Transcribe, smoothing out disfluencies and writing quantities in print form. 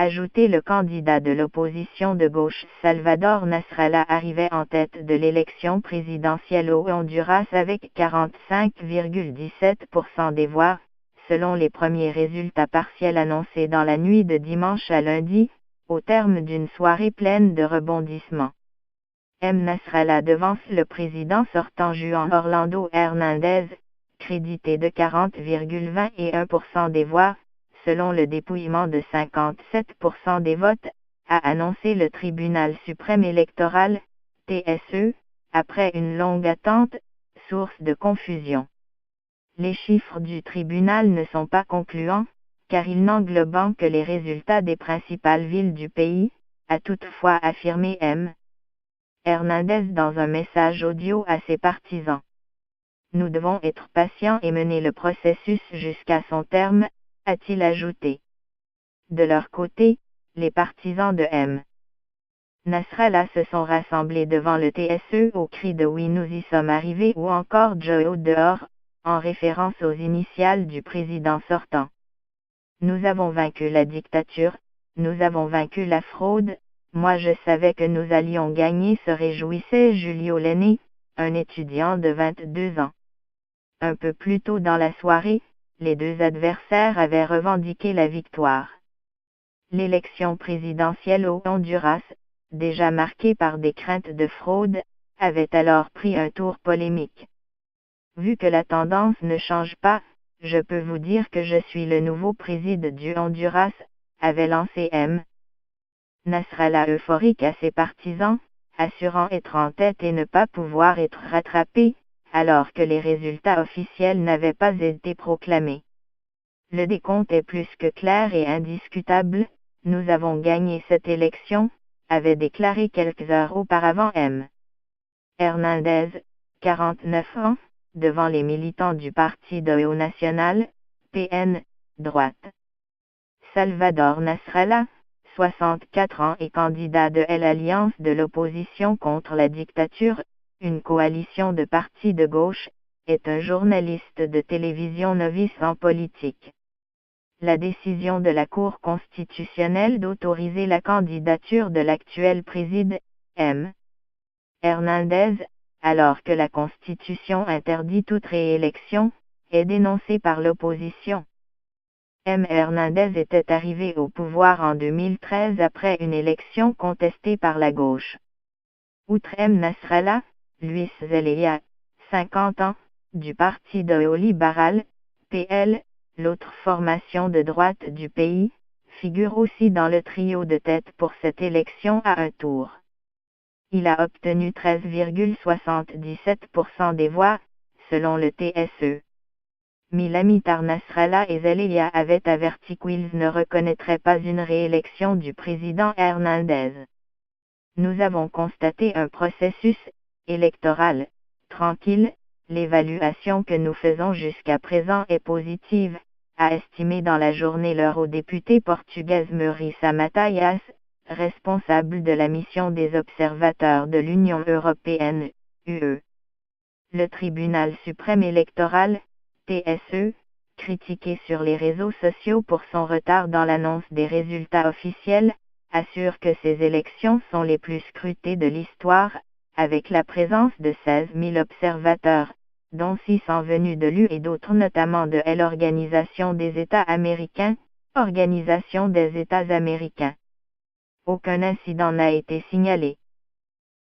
Ajouté le candidat de l'opposition de gauche Salvador Nasrallah arrivait en tête de l'élection présidentielle au Honduras avec 45,17% des voix, selon les premiers résultats partiels annoncés dans la nuit de dimanche à lundi, au terme d'une soirée pleine de rebondissements. M. Nasrallah devance le président sortant Juan Orlando Hernández, crédité de 40,21% des voix, selon le dépouillement de 57% des votes, a annoncé le Tribunal suprême électoral, TSE, après une longue attente, source de confusion. Les chiffres du tribunal ne sont pas concluants, car ils n'englobent que les résultats des principales villes du pays, a toutefois affirmé M. Hernández dans un message audio à ses partisans. Nous devons être patients et mener le processus jusqu'à son terme, a-t-il ajouté. De leur côté, les partisans de M. Nasrallah se sont rassemblés devant le TSE au cri de oui nous y sommes arrivés ou encore Joe dehors, en référence aux initiales du président sortant. Nous avons vaincu la dictature, nous avons vaincu la fraude, moi je savais que nous allions gagner, se réjouissait Julio Lenné, un étudiant de 22 ans. Un peu plus tôt dans la soirée, les deux adversaires avaient revendiqué la victoire. L'élection présidentielle au Honduras, déjà marquée par des craintes de fraude, avait alors pris un tour polémique. Vu que la tendance ne change pas, je peux vous dire que je suis le nouveau président du Honduras, avait lancé M. Nasrallah euphorique à ses partisans, assurant être en tête et ne pas pouvoir être rattrapé, alors que les résultats officiels n'avaient pas été proclamés. Le décompte est plus que clair et indiscutable, nous avons gagné cette élection, avait déclaré quelques heures auparavant M. Hernández, 49 ans, devant les militants du Parti de Haut National, PN, droite. Salvador Nasrallah, 64 ans et candidat de l'Alliance de l'opposition contre la dictature, une coalition de partis de gauche, est un journaliste de télévision novice en politique. La décision de la Cour constitutionnelle d'autoriser la candidature de l'actuel président, M. Hernández, alors que la Constitution interdit toute réélection, est dénoncée par l'opposition. M. Hernández était arrivé au pouvoir en 2013 après une élection contestée par la gauche. Outre M. Nasrallah, Luis Zelaya, 50 ans, du Parti de Haut Libéral, PL, l'autre formation de droite du pays, figure aussi dans le trio de tête pour cette élection à un tour. Il a obtenu 13,77% des voix, selon le TSE. Milamitar Nasrallah et Zelaya avaient averti qu'ils ne reconnaîtraient pas une réélection du président Hernández. Nous avons constaté un processus électoral tranquille, l'évaluation que nous faisons jusqu'à présent est positive, a estimé dans la journée l'heure au député portugaise Marisa Matias, responsable de la mission des observateurs de l'Union européenne, UE. Le tribunal suprême électoral, TSE, critiqué sur les réseaux sociaux pour son retard dans l'annonce des résultats officiels, assure que ces élections sont les plus scrutées de l'histoire, avec la présence de 16 000 observateurs, dont 600 venus de l'UE et d'autres notamment de l'Organisation des États américains, Organisation des États américains. Aucun incident n'a été signalé.